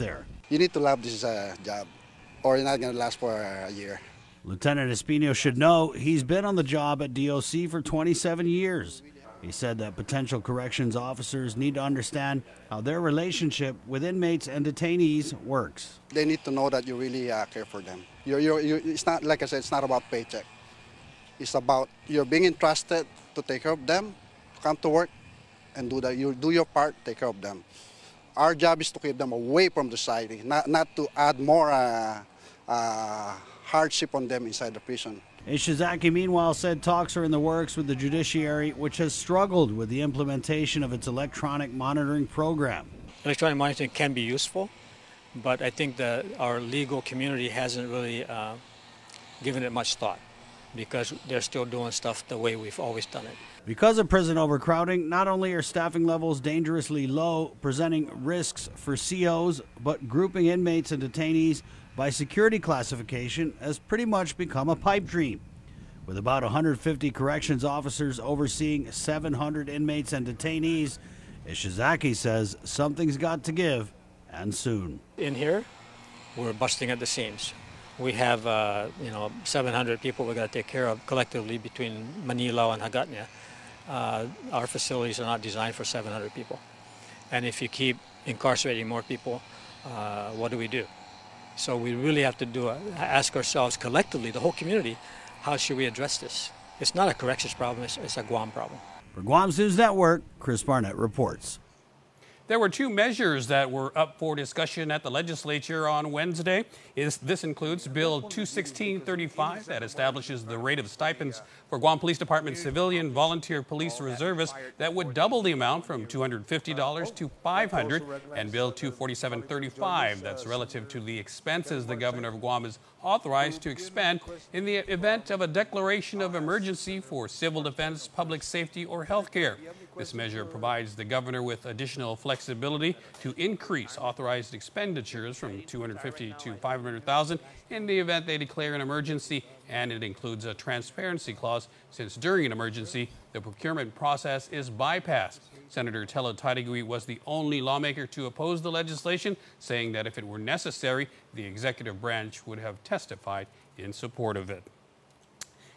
there. You need to love this job, or you're not going to last for a year. Lieutenant Espino should know he's been on the job at DOC for 27 years. He said that potential corrections officers need to understand how their relationship with inmates and detainees works. They need to know that you really care for them. It's not, like I said, it's not about paycheck. It's about you're being entrusted to take care of them, come to work, and you do your part, take care of them. Our job is to keep them away from the society, not to add more hardship on them inside the prison. Ishizaki, meanwhile, said talks are in the works with the judiciary, which has struggled with the implementation of its electronic monitoring program. Electronic monitoring can be useful, but I think that our legal community hasn't really given it much thought because they're still doing stuff the way we've always done it. Because of prison overcrowding, not only are staffing levels dangerously low, presenting risks for COs, but grouping inmates and detainees by security classification has pretty much become a pipe dream. With about 150 corrections officers overseeing 700 inmates and detainees, Ishizaki says something's got to give, and soon. In here, we're busting at the seams. We have 700 people we've got to take care of collectively between Manila and Hagatna. Our facilities are not designed for 700 people. And if you keep incarcerating more people, what do? So we really have to ask ourselves collectively, the whole community, how should we address this? It's not a corrections problem, it's a Guam problem. For Guam's News Network, Chris Barnett reports. There were two measures that were up for discussion at the legislature on Wednesday. This includes Bill 21635 that establishes the rate of stipends for Guam Police Department civilian volunteer police reservists that would double the amount from $250 to $500, and Bill 24735 that's relative to the expenses the governor of Guam is authorized to expend in the event of a declaration of emergency for civil defense, public safety, or health care. This measure provides the governor with additional flexibility to increase authorized expenditures from $250,000 to $500,000 in the event they declare an emergency, and it includes a transparency clause since during an emergency, the procurement process is bypassed. Senator Telo Tadigui was the only lawmaker to oppose the legislation, saying that if it were necessary, the executive branch would have testified in support of it.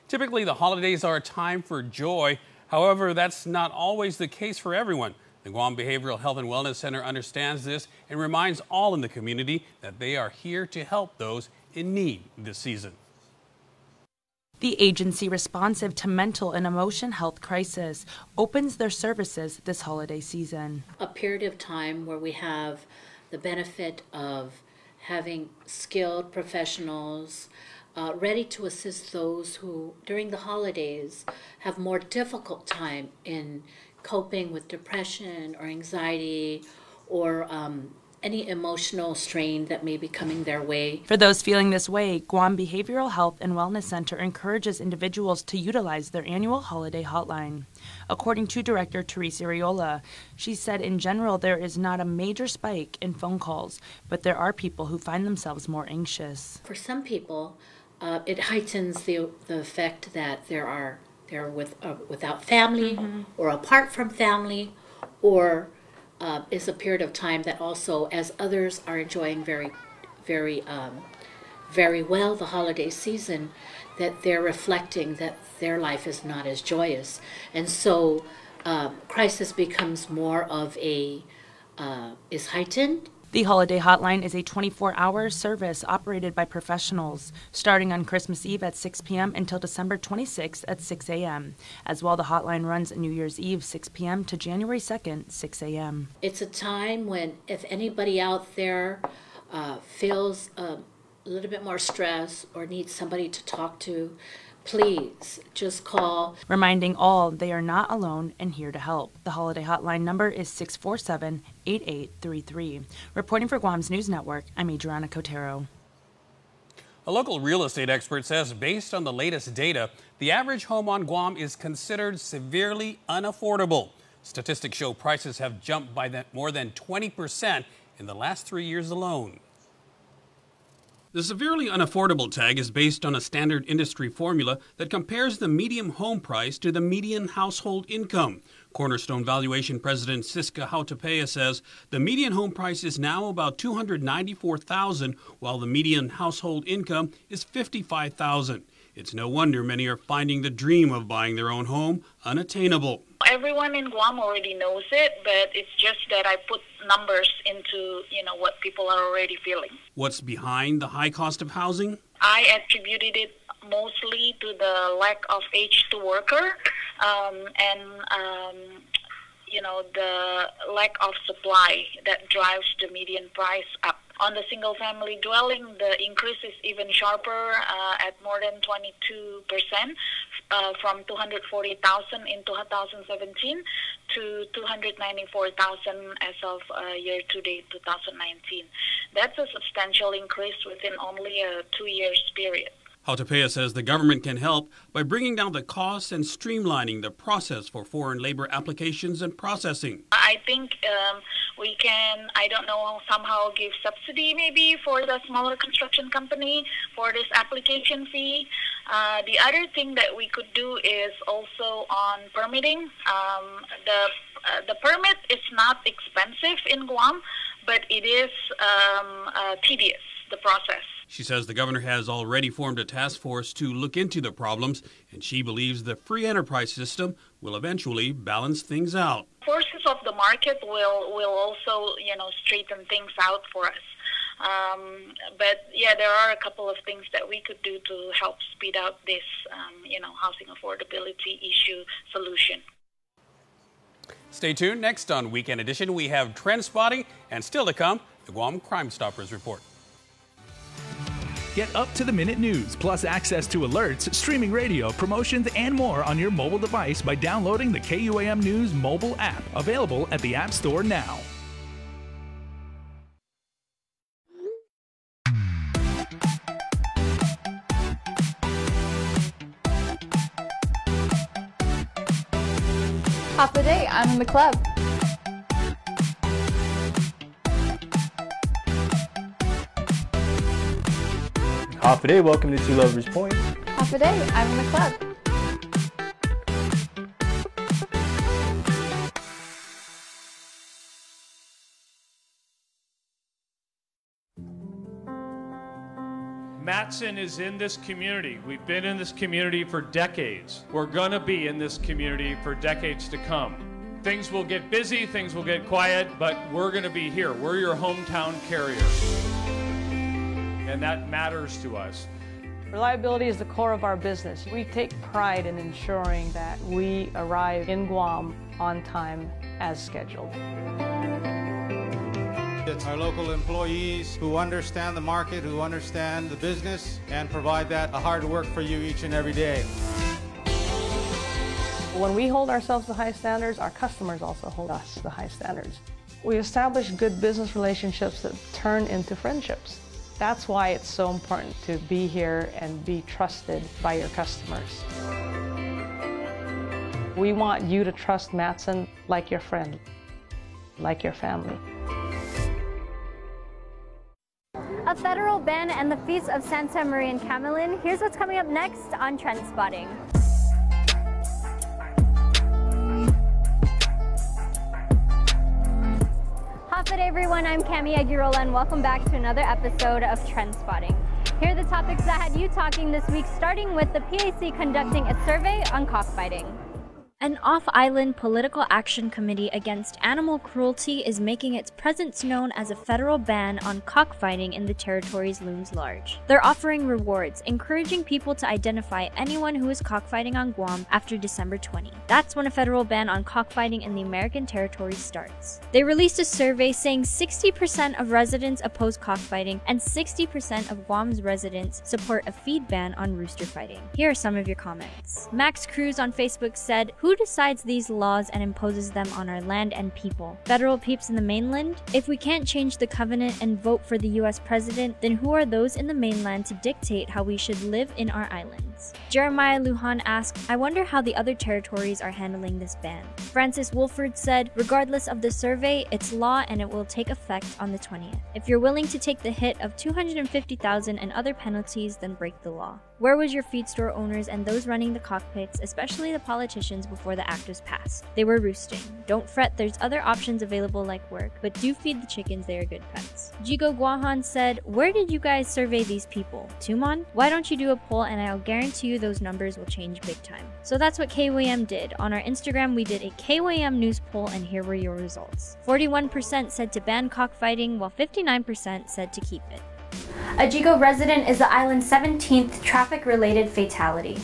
Typically, the holidays are a time for joy. However, that's not always the case for everyone. The Guam Behavioral Health and Wellness Center understands this and reminds all in the community that they are here to help those in need this season. The agency responsive to mental and emotion health crisis opens their services this holiday season. A period of time where we have the benefit of having skilled professionals ready to assist those who, during the holidays, have more difficult time in coping with depression or anxiety or any emotional strain that may be coming their way. For those feeling this way, Guam Behavioral Health and Wellness Center encourages individuals to utilize their annual holiday hotline. According to Director Teresa Riola, she said in general there is not a major spike in phone calls, but there are people who find themselves more anxious. For some people, it heightens the effect that they're without family or apart from family, or is a period of time that also, as others are enjoying very well the holiday season, that they're reflecting that their life is not as joyous. And so crisis becomes more of is heightened. The Holiday Hotline is a 24-hour service operated by professionals, starting on Christmas Eve at 6 p.m. until December 26th at 6 a.m. As well, the hotline runs New Year's Eve, 6 p.m. to January 2nd, 6 a.m. It's a time when if anybody out there feels a little bit more stress or needs somebody to talk to, please just call. Reminding all they are not alone and here to help. The Holiday Hotline number is 647-8833. Reporting for Guam's News Network, I'm Adriana Cotero. A local real estate expert says based on the latest data, the average home on Guam is considered severely unaffordable. Statistics show prices have jumped by more than 20% in the last 3 years alone. The severely unaffordable tag is based on a standard industry formula that compares the median home price to the median household income. Cornerstone Valuation President Siska Hautapea says the median home price is now about $294,000, while the median household income is $55,000. It's no wonder many are finding the dream of buying their own home unattainable. Everyone in Guam already knows it, but it's just that I put numbers into, what people are already feeling. What's behind the high cost of housing? I attributed it mostly to the lack of H2 worker and the lack of supply that drives the median price up. On the single-family dwelling, the increase is even sharper at more than 22%, from 240,000 in 2017 to 294,000 as of year-to-date 2019. That's a substantial increase within only a 2 years period. Hautapea says the government can help by bringing down the costs and streamlining the process for foreign labor applications and processing. I think we can, somehow give subsidy maybe for the smaller construction company for this application fee. The other thing that we could do is also on permitting. The permit is not expensive in Guam, but it is tedious, the process. She says the governor has already formed a task force to look into the problems, and she believes the free enterprise system will eventually balance things out. Forces of the market will also, straighten things out for us. But there are a couple of things that we could do to help speed up this, housing affordability issue solution. Stay tuned. Next on Weekend Edition, we have trend spotting, and still to come, the Guam Crime Stoppers report. Get up-to-the-minute news, plus access to alerts, streaming radio, promotions, and more on your mobile device by downloading the KUAM News mobile app, available at the App Store now. Half a day, I'm in the club. Half a day, welcome to Two Lovers Point. Half a day, I'm in the club. Matson is in this community. We've been in this community for decades. We're gonna be in this community for decades to come. Things will get busy, things will get quiet, but we're gonna be here. We're your hometown carrier. And that matters to us. Reliability is the core of our business. We take pride in ensuring that we arrive in Guam on time as scheduled. It's our local employees who understand the market, who understand the business, and provide that hard work for you each and every day. When we hold ourselves to high standards, our customers also hold us to high standards. We establish good business relationships that turn into friendships. That's why it's so important to be here and be trusted by your customers. We want you to trust Matson like your friend, like your family. A federal ban and the Feast of Santa Maria in Camelin. Here's what's coming up next on Trend Spotting. Good everyone, I'm Cami Aguirola and welcome back to another episode of Trend Spotting. Here are the topics that had you talking this week, starting with the PAC conducting a survey on cockfighting. An off-island political action committee against animal cruelty is making its presence known as a federal ban on cockfighting in the territories looms large. They're offering rewards, encouraging people to identify anyone who is cockfighting on Guam after December 20. That's when a federal ban on cockfighting in the American territories starts. They released a survey saying 60% of residents oppose cockfighting and 60% of Guam's residents support a feed ban on rooster fighting. Here are some of your comments. Max Cruz on Facebook said, "Who decides these laws and imposes them on our land and people? Federal peeps in the mainland? If we can't change the covenant and vote for the US president, then who are those in the mainland to dictate how we should live in our island?" Philippines. Jeremiah Lujan asked, I wonder how the other territories are handling this ban. Francis Wolford said, regardless of the survey, it's law and it will take effect on the 20th. If you're willing to take the hit of $250,000 and other penalties, then break the law. Where was your feed store owners and those running the cockpits, especially the politicians, before the act was passed? They were roosting. Don't fret, there's other options available like work, but do feed the chickens, they are good pets. Jigo Guahan said, where did you guys survey these people? Tumon? Why don't you do a poll and I'll guarantee you those numbers will change big time. So that's what KUAM did. On our Instagram, we did a KUAM news poll and here were your results. 41% said to ban cockfighting, while 59% said to keep it. A Jigo resident is the island's 17th traffic-related fatality.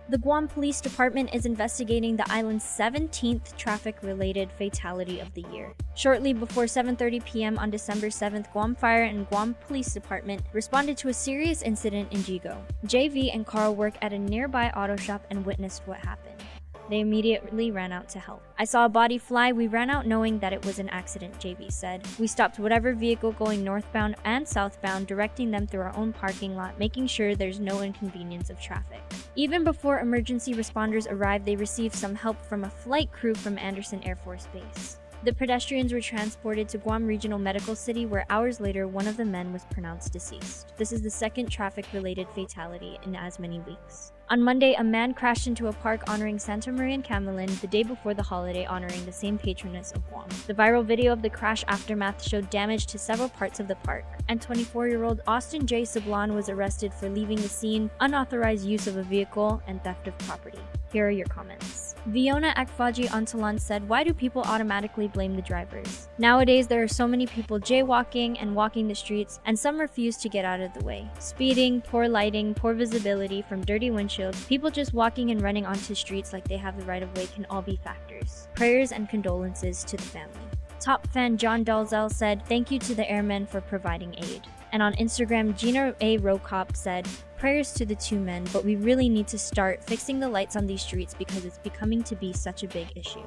The Guam Police Department is investigating the island's 17th traffic-related fatality of the year. Shortly before 7:30 p.m. on December 7th, Guam Fire and Guam Police Department responded to a serious incident in Jigo. JV and Carl work at a nearby auto shop and witnessed what happened. They immediately ran out to help. I saw a body fly. We ran out knowing that it was an accident, JV said. We stopped whatever vehicle going northbound and southbound, directing them through our own parking lot, making sure there's no inconvenience of traffic. Even before emergency responders arrived, they received some help from a flight crew from Andersen Air Force Base. The pedestrians were transported to Guam Regional Medical City, where hours later, one of the men was pronounced deceased. This is the second traffic-related fatality in as many weeks. On Monday, a man crashed into a park honoring Santa Maria and Camelin the day before the holiday honoring the same patroness of Guam. The viral video of the crash aftermath showed damage to several parts of the park, and 24-year-old Austin J. Sablan was arrested for leaving the scene, unauthorized use of a vehicle, and theft of property. Here are your comments. Viona Akfaji Antalan said, why do people automatically blame the drivers? Nowadays, there are so many people jaywalking and walking the streets, and some refuse to get out of the way. Speeding, poor lighting, poor visibility from dirty windshields, people just walking and running onto streets like they have the right of way can all be factors. Prayers and condolences to the family. Top fan John Dalzell said, thank you to the airmen for providing aid. And on Instagram, Gina A. Rokop said, prayers to the two men, but we really need to start fixing the lights on these streets because it's becoming to be such a big issue.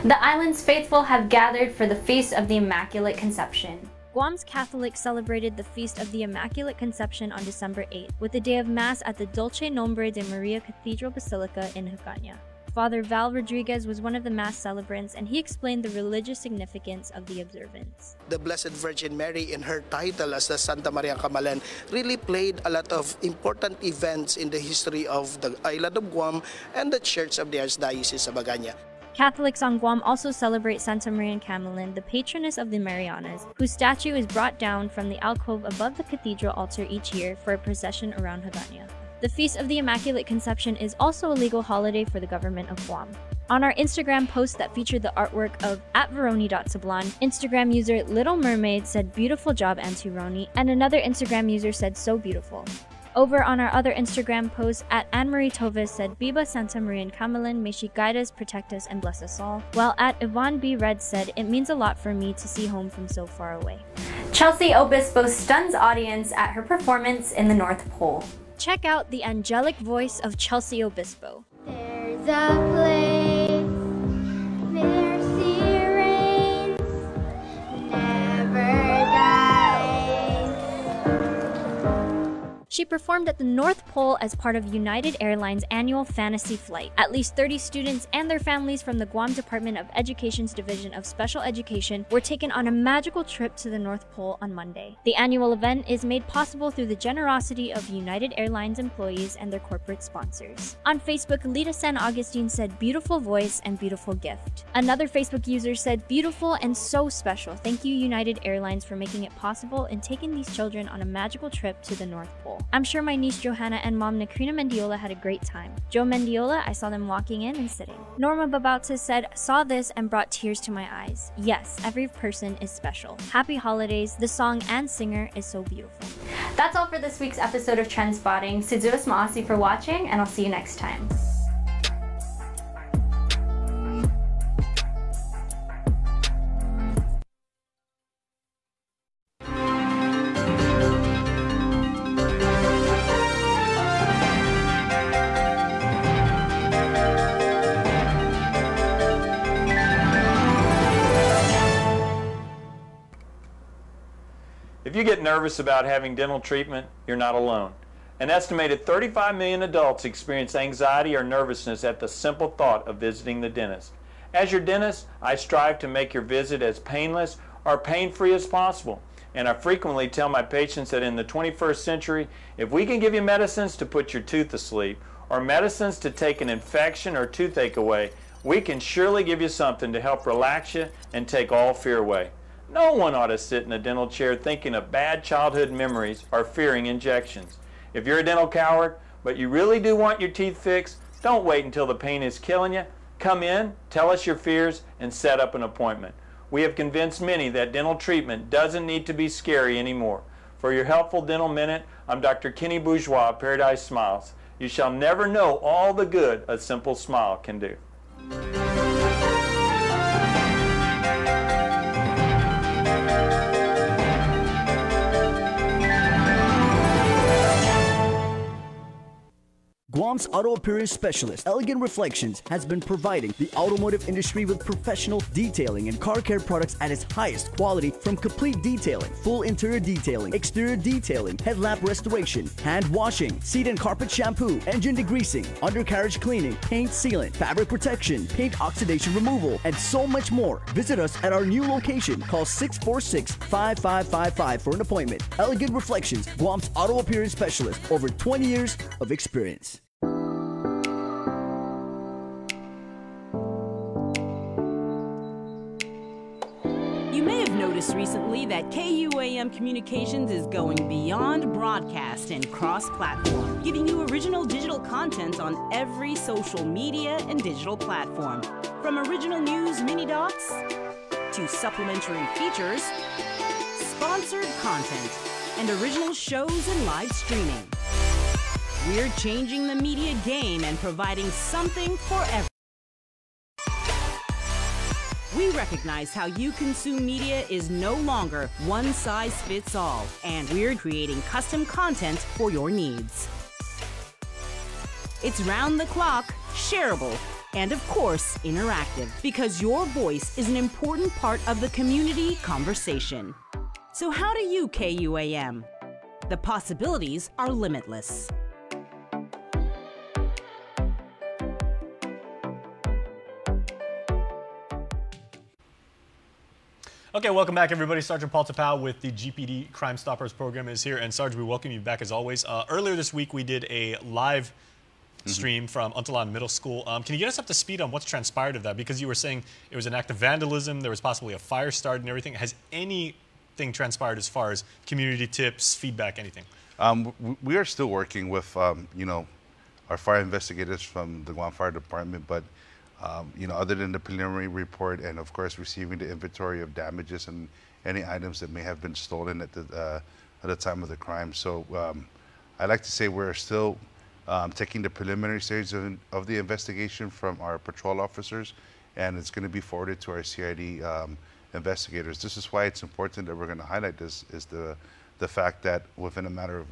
The island's faithful have gathered for the Feast of the Immaculate Conception. Guam's Catholics celebrated the Feast of the Immaculate Conception on December 8th, with a day of Mass at the Dulce Nombre de Maria Cathedral Basilica in Hagåtña. Father Val Rodriguez was one of the Mass celebrants, and he explained the religious significance of the observance. The Blessed Virgin Mary, in her title as the Santa Maria Camelin, really played a lot of important events in the history of the island of Guam and the Church of the Archdiocese of Hagåtña. Catholics on Guam also celebrate Santa Maria and Camelin, the patroness of the Marianas, whose statue is brought down from the alcove above the cathedral altar each year for a procession around Hagåtña. The Feast of the Immaculate Conception is also a legal holiday for the government of Guam. On our Instagram post that featured the artwork of @Veroni.Sablan, Instagram user Little Mermaid said, beautiful job, Auntie Roni, and another Instagram user said, so beautiful. Over on our other Instagram post, @Anne-Marie Toves said, Viva Santa Maria and Camelin, may she guide us, protect us, and bless us all. While @Yvonne B. Red said, it means a lot for me to see home from so far away. Chelsea Obispo stuns audience at her performance in the North Pole. Check out the angelic voice of Chelsea Obispo. There's a place, mercy reigns, never dies. She performed at the North Pole as part of United Airlines' annual fantasy flight. At least 30 students and their families from the Guam Department of Education's Division of Special Education were taken on a magical trip to the North Pole on Monday. The annual event is made possible through the generosity of United Airlines employees and their corporate sponsors. On Facebook, Lita San Augustine said, beautiful voice and beautiful gift. Another Facebook user said, beautiful and so special. Thank you, United Airlines, for making it possible and taking these children on a magical trip to the North Pole. I'm sure my niece Johanna and mom Nakrina Mendiola had a great time. Joe Mendiola, I saw them walking in and sitting. Norma Babauta said, saw this and brought tears to my eyes. Yes, every person is special. Happy holidays. The song and singer is so beautiful. That's all for this week's episode of Trend Spotting. Sidzuas Maasi for watching, and I'll see you next time. If you get nervous about having dental treatment, you're not alone. An estimated 35 million adults experience anxiety or nervousness at the simple thought of visiting the dentist. As your dentist, I strive to make your visit as painless or pain-free as possible. And I frequently tell my patients that in the 21st century, if we can give you medicines to put your tooth to sleep or medicines to take an infection or toothache away, we can surely give you something to help relax you and take all fear away. No one ought to sit in a dental chair thinking of bad childhood memories or fearing injections. If you're a dental coward, but you really do want your teeth fixed, don't wait until the pain is killing you. Come in, tell us your fears, and set up an appointment. We have convinced many that dental treatment doesn't need to be scary anymore. For your helpful dental minute, I'm Dr. Kenny Bourgeois of Paradise Smiles. You shall never know all the good a simple smile can do. Guam's auto appearance specialist, Elegant Reflections, has been providing the automotive industry with professional detailing and car care products at its highest quality, from complete detailing, full interior detailing, exterior detailing, headlamp restoration, hand washing, seat and carpet shampoo, engine degreasing, undercarriage cleaning, paint sealant, fabric protection, paint oxidation removal, and so much more. Visit us at our new location. Call 646-5555 for an appointment. Elegant Reflections, Guam's auto appearance specialist, over 20 years of experience. You may have noticed recently that KUAM Communications is going beyond broadcast and cross-platform, giving you original digital content on every social media and digital platform. From original news mini-docs to supplementary features, sponsored content, and original shows and live streaming. We're changing the media game and providing something for everyone. We recognize how you consume media is no longer one size fits all, and we're creating custom content for your needs. It's round the clock, shareable, and of course, interactive, because your voice is an important part of the community conversation. So how do you KUAM? The possibilities are limitless. Okay, welcome back, everybody. Sergeant Paul Tapau with the GPD Crime Stoppers program is here. And Sarge, we welcome you back as always. Earlier this week, we did a live stream from Untalan Middle School. Can you get us up to speed on what's transpired of that? Because you were saying it was an act of vandalism, there was possibly a fire started and everything. Has anything transpired as far as community tips, feedback, anything? We are still working with, you know, our fire investigators from the Guam Fire Department, but you know, other than the preliminary report and, of course, receiving the inventory of damages and any items that may have been stolen at the time of the crime. So I like to say we're still taking the preliminary stage of the investigation from our patrol officers, and it's going to be forwarded to our CID investigators. This is why it's important that we're going to highlight this, is the fact that within a matter of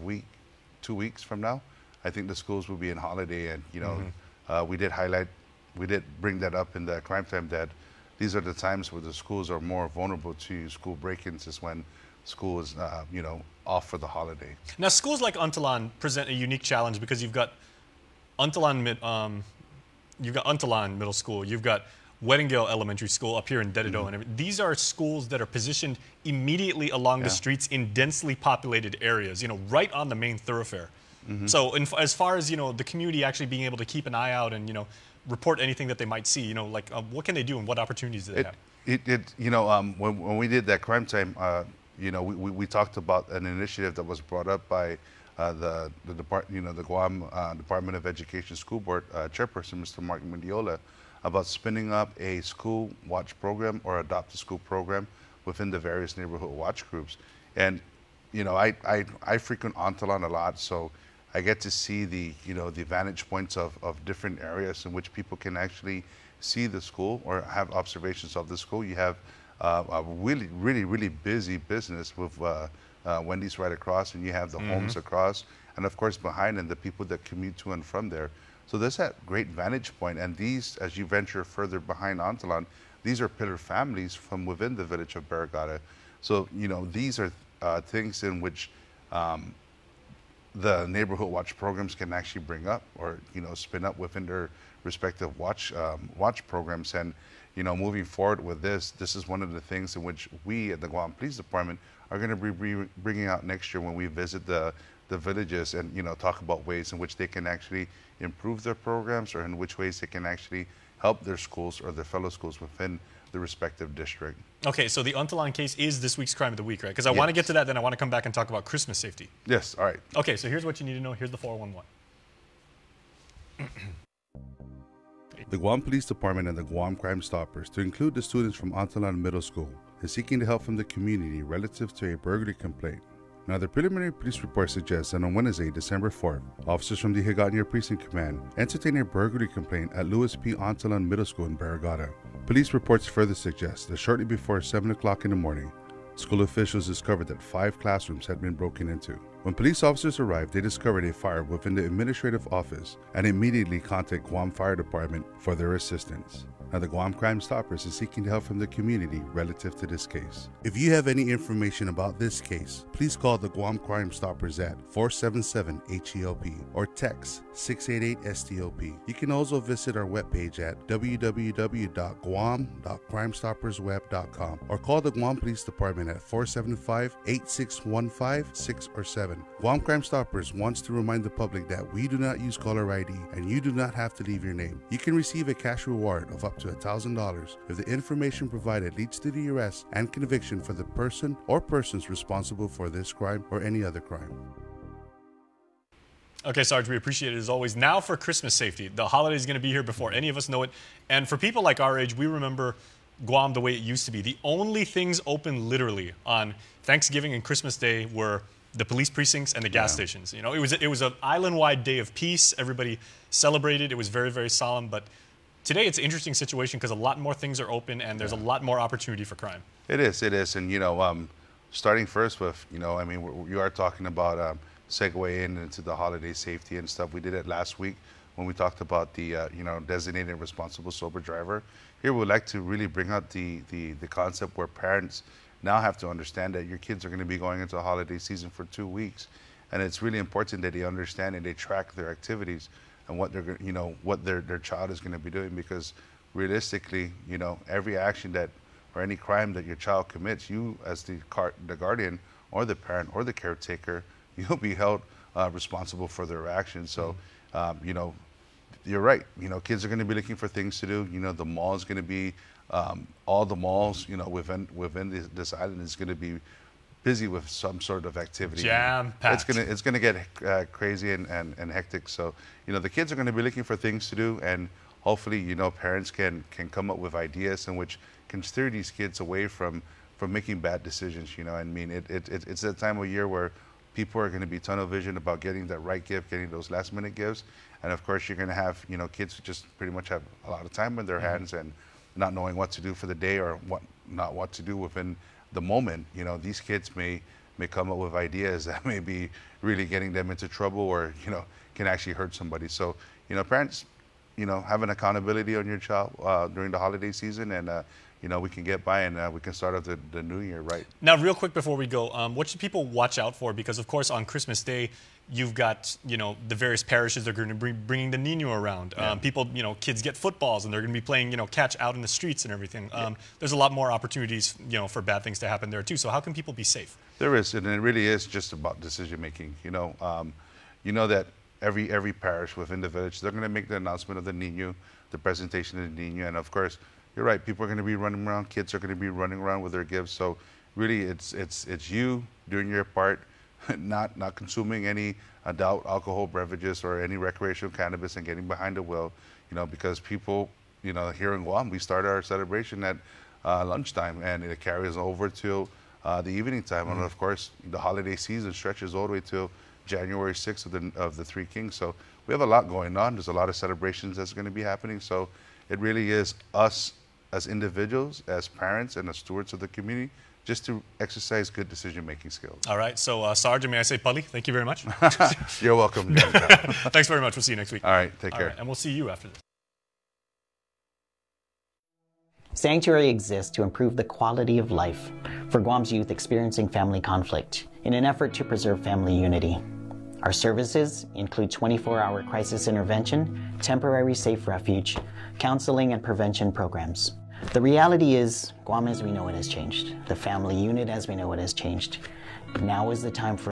2 weeks from now, I think the schools will be in holiday, and, you know, we did bring that up in the crime time, that these are the times where the schools are more vulnerable to school break-ins, is when school is, you know, off for the holiday. Now, schools like Untalan present a unique challenge because you've got Untalan Middle School, you've got Weddingale Elementary School up here in Dedido, and these are schools that are positioned immediately along the streets in densely populated areas, you know, right on the main thoroughfare. So as far as, you know, the community actually being able to keep an eye out and, you know, report anything that they might see, you know, like what can they do and what opportunities do they have? You know, when we did that crime time, you know, we talked about an initiative that was brought up by the Guam Department of Education School Board Chairperson, Mr. Mark Mendiola, about spinning up a school watch program or adopt a school program within the various neighborhood watch groups. And, you know, I frequent Untalan a lot, so I get to see the vantage points of different areas in which people can actually see the school or have observations of the school. You have a really busy business with Wendy's right across, and you have the homes across, and of course behind, and the people that commute to and from there. So there's that great vantage point, and these, as you venture further behind Untalan, these are pillar families from within the village of Barrigada. So, you know, these are things in which the neighborhood watch programs can actually bring up or, spin up within their respective watch programs. And, moving forward with this is one of the things in which we at the Guam Police Department are going to be bringing out next year when we visit the villages and, talk about ways in which they can actually improve their programs or in which ways they can actually help their schools or their fellow schools within the respective district. Okay, so the Untalan case is this week's crime of the week, right? Because I want to get to that, then I want to come back and talk about Christmas safety. Yes, all right. Okay, so here's what you need to know. Here's the 411. The Guam Police Department and the Guam Crime Stoppers, to include the students from Untalan Middle School, is seeking the help from the community relative to a burglary complaint. Now, the preliminary police report suggests that on Wednesday, December 4th, officers from the Higatier Precinct Command entertained a burglary complaint at Louis P. Untalan Middle School in Barragata. Police reports further suggest that shortly before 7 o'clock in the morning, school officials discovered that 5 classrooms had been broken into. When police officers arrived, they discovered a fire within the administrative office and immediately contacted Guam Fire Department for their assistance. Now, the Guam Crime Stoppers is seeking help from the community relative to this case. If you have any information about this case, please call the Guam Crime Stoppers at 477-HELP or text 688-STOP. You can also visit our webpage at www.guam.crimestoppersweb.com or call the Guam Police Department at 475-8615, 6 or 7. Guam Crime Stoppers wants to remind the public that we do not use caller ID and you do not have to leave your name. You can receive a cash reward of up to $1,000 if the information provided leads to the arrest and conviction for the person or persons responsible for this crime or any other crime. Okay, Sarge, we appreciate it as always. Now for Christmas safety. The holiday is going to be here before any of us know it. And for people like our age, we remember Guam the way it used to be. The only things open literally on Thanksgiving and Christmas Day were the police precincts and the gas stations. It was an island-wide day of peace. Everybody celebrated. It was very, very solemn. But today it's an interesting situation because a lot more things are open and there's a lot more opportunity for crime. It is. And, starting first with, you are talking about segue into the holiday safety and stuff. We did it last week when we talked about the, designated responsible sober driver. Here we'd like to really bring out the concept where parents now have to understand that your kids are going to be going into a holiday season for 2 weeks. And it's really important that they understand and they track their activities and what they're, what their child is going to be doing, because realistically, every action that or any crime that your child commits, you as the guardian or the parent or the caretaker, you'll be held responsible for their actions. So, you're right. Kids are going to be looking for things to do. The mall is going to be all the malls. Within this island is going to be busy with some sort of activity. Jam-packed. It's gonna get crazy and hectic. So the kids are going to be looking for things to do, and hopefully parents can come up with ideas in which can steer these kids away from making bad decisions. It's that time of year where people are going to be tunnel vision about getting that right gift, getting those last minute gifts, and of course you're going to have kids who just pretty much have a lot of time in their hands and not knowing what to do for the day or what to do within the moment. These kids may come up with ideas that may be really getting them into trouble or can actually hurt somebody. So parents have an accountability on your child during the holiday season, and we can get by and we can start off the new year right. Now, real quick before we go, what should people watch out for? Because of course on Christmas Day you've got the various parishes that are going to be bringing the Nino around. People, kids get footballs and they're going to be playing catch out in the streets and everything. There's a lot more opportunities for bad things to happen there too. So how can people be safe? There is, and it really is just about decision making. That every parish within the village, they're going to make the announcement of the Nino, the presentation of the Nino, and of course, you're right, people are going to be running around, kids are going to be running around with their gifts. So really it's you doing your part, not consuming any adult alcohol beverages or any recreational cannabis and getting behind the wheel, because people, here in Guam, we start our celebration at lunchtime and it carries over till the evening time. And of course, the holiday season stretches all the way till January 6th of the Three Kings. So we have a lot going on. There's a lot of celebrations that's going to be happening. So it really is us as individuals, as parents, and as stewards of the community, just to exercise good decision-making skills. All right. So, Sarge, may I say, Pali, thank you very much. You're welcome. Thanks very much. We'll see you next week. All right. Take care. Right, and we'll see you after this. Sanctuary exists to improve the quality of life for Guam's youth experiencing family conflict in an effort to preserve family unity. Our services include 24-hour crisis intervention, temporary safe refuge, counseling and prevention programs. The reality is, Guam as we know it has changed. The family unit as we know it has changed. Now is the time for